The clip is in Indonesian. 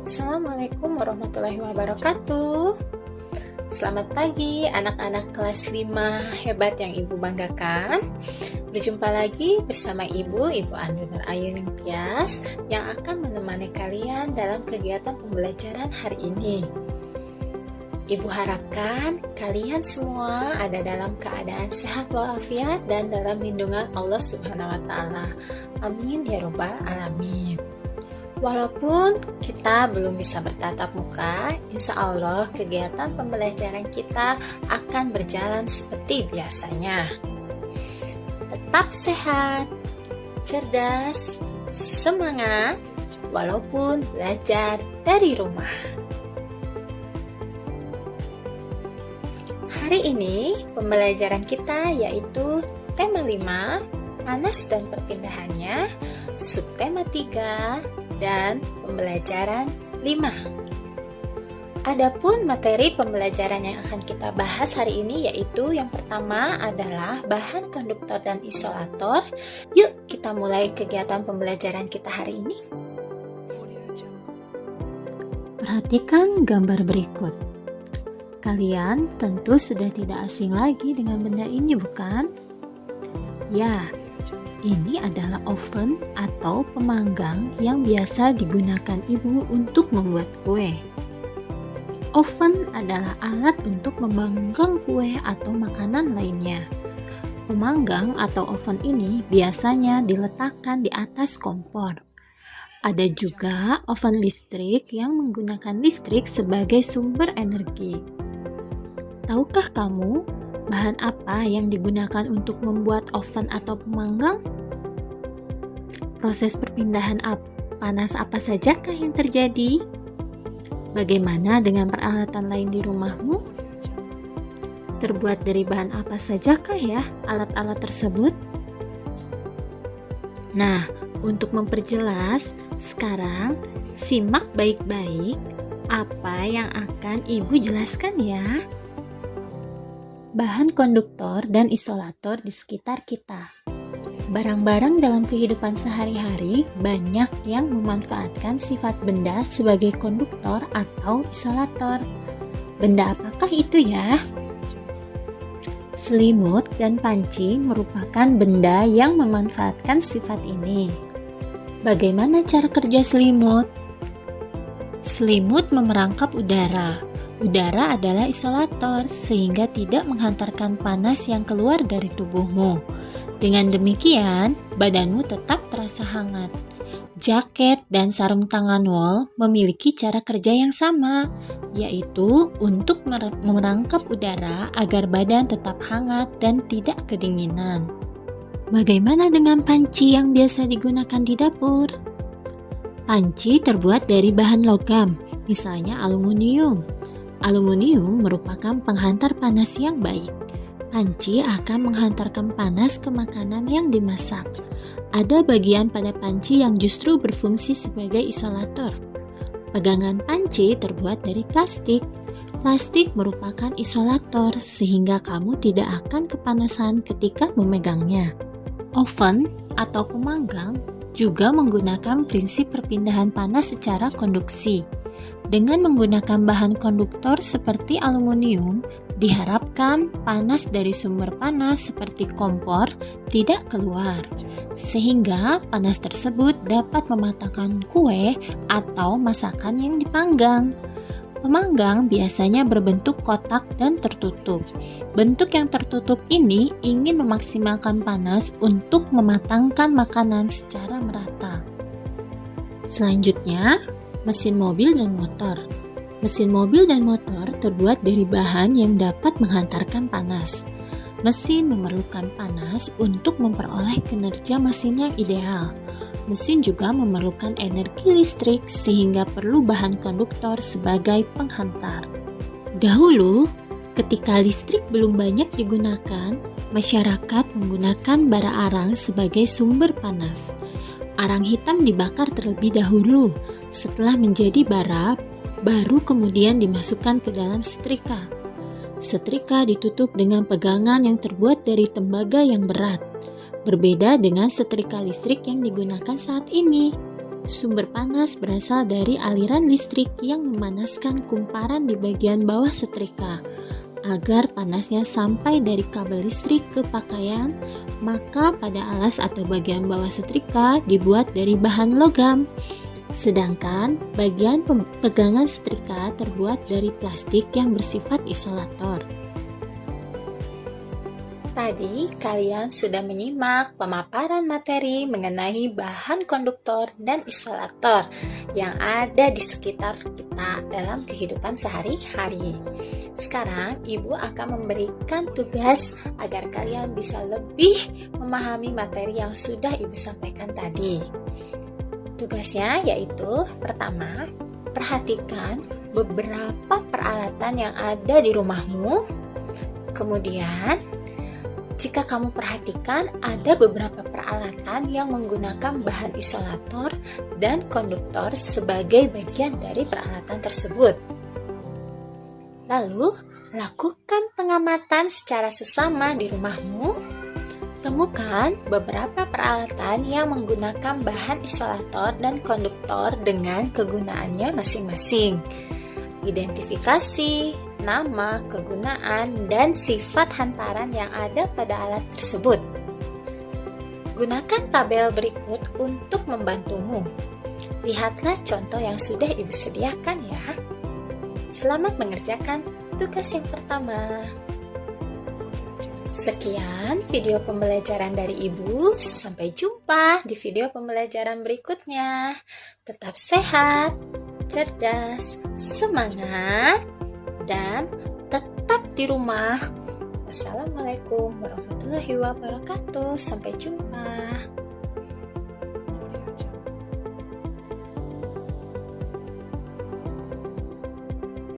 Assalamualaikum warahmatullahi wabarakatuh. Selamat pagi anak-anak kelas 5 hebat yang Ibu banggakan. Berjumpa lagi bersama Ibu Anu Nur Ayu Ningtyas yang akan menemani kalian dalam kegiatan pembelajaran hari ini. Ibu harapkan kalian semua ada dalam keadaan sehat walafiat dan dalam lindungan Allah Subhanahu wa taala. Amin ya rabbal alamin. Walaupun kita belum bisa bertatap muka, insya Allah kegiatan pembelajaran kita akan berjalan seperti biasanya. Tetap sehat, cerdas, semangat, walaupun belajar dari rumah. Hari ini pembelajaran kita yaitu tema 5, panas dan perpindahannya, subtema 3, dan pembelajaran 5. Adapun materi pembelajaran yang akan kita bahas hari ini yaitu yang pertama adalah bahan konduktor dan isolator. Yuk kita mulai kegiatan pembelajaran kita hari ini. Perhatikan gambar berikut. Kalian tentu sudah tidak asing lagi dengan benda ini, bukan? Ya, ini adalah oven atau pemanggang yang biasa digunakan ibu untuk membuat kue. Oven adalah alat untuk memanggang kue atau makanan lainnya. Pemanggang atau oven ini biasanya diletakkan di atas kompor. Ada juga oven listrik yang menggunakan listrik sebagai sumber energi. Tahukah kamu bahan apa yang digunakan untuk membuat oven atau pemanggang? Proses perpindahan panas apa sajakah yang terjadi? Bagaimana dengan peralatan lain di rumahmu? Terbuat dari bahan apa sajakah ya alat-alat tersebut? Nah, untuk memperjelas, sekarang simak baik-baik apa yang akan Ibu jelaskan ya. Bahan konduktor dan isolator di sekitar kita. Barang-barang dalam kehidupan sehari-hari banyak yang memanfaatkan sifat benda sebagai konduktor atau isolator. Benda apakah itu ya? Selimut dan panci merupakan benda yang memanfaatkan sifat ini. Bagaimana cara kerja selimut? Selimut memerangkap udara. Udara adalah isolator sehingga tidak menghantarkan panas yang keluar dari tubuhmu. Dengan demikian, badanmu tetap terasa hangat. Jaket dan sarung tangan wol memiliki cara kerja yang sama, yaitu untuk merangkap udara agar badan tetap hangat dan tidak kedinginan. Bagaimana dengan panci yang biasa digunakan di dapur? Panci terbuat dari bahan logam, misalnya aluminium. Aluminium merupakan penghantar panas yang baik. Panci akan menghantarkan panas ke makanan yang dimasak. Ada bagian pada panci yang justru berfungsi sebagai isolator. Pegangan panci terbuat dari plastik. Plastik merupakan isolator sehingga kamu tidak akan kepanasan ketika memegangnya. Oven atau pemanggang juga menggunakan prinsip perpindahan panas secara konduksi. Dengan menggunakan bahan konduktor seperti aluminium, diharapkan panas dari sumber panas seperti kompor tidak keluar, sehingga panas tersebut dapat mematangkan kue atau masakan yang dipanggang. Pemanggang biasanya berbentuk kotak dan tertutup. Bentuk yang tertutup ini ingin memaksimalkan panas untuk mematangkan makanan secara merata. Selanjutnya, mesin mobil dan motor. Mesin mobil dan motor terbuat dari bahan yang dapat menghantarkan panas. Mesin memerlukan panas untuk memperoleh kinerja mesin yang ideal. Mesin juga memerlukan energi listrik sehingga perlu bahan konduktor sebagai penghantar. Dahulu, ketika listrik belum banyak digunakan, masyarakat menggunakan bara arang sebagai sumber panas. Arang hitam dibakar terlebih dahulu. Setelah menjadi bara, baru kemudian dimasukkan ke dalam setrika. Setrika ditutup dengan pegangan yang terbuat dari tembaga yang berat. Berbeda dengan setrika listrik yang digunakan saat ini. Sumber panas berasal dari aliran listrik yang memanaskan kumparan di bagian bawah setrika. Agar panasnya sampai dari kabel listrik ke pakaian, maka pada alas atau bagian bawah setrika dibuat dari bahan logam. Sedangkan bagian pegangan setrika terbuat dari plastik yang bersifat isolator. Tadi kalian sudah menyimak pemaparan materi mengenai bahan konduktor dan isolator yang ada di sekitar kita dalam kehidupan sehari-hari. Sekarang Ibu akan memberikan tugas agar kalian bisa lebih memahami materi yang sudah Ibu sampaikan tadi. Tugasnya yaitu pertama, perhatikan beberapa peralatan yang ada di rumahmu. Kemudian, jika kamu perhatikan, ada beberapa peralatan yang menggunakan bahan isolator dan konduktor sebagai bagian dari peralatan tersebut. Lalu, lakukan pengamatan secara sesama di rumahmu. Temukan beberapa peralatan yang menggunakan bahan isolator dan konduktor dengan kegunaannya masing-masing. Identifikasi nama, kegunaan, dan sifat hantaran yang ada pada alat tersebut. Gunakan tabel berikut untuk membantumu. Lihatlah contoh yang sudah Ibu sediakan ya. Selamat mengerjakan tugas yang pertama. Sekian video pembelajaran dari Ibu. Sampai jumpa di video pembelajaran berikutnya. Tetap sehat, cerdas, semangat, dan tetap di rumah. Wassalamualaikum warahmatullahi wabarakatuh. Sampai jumpa.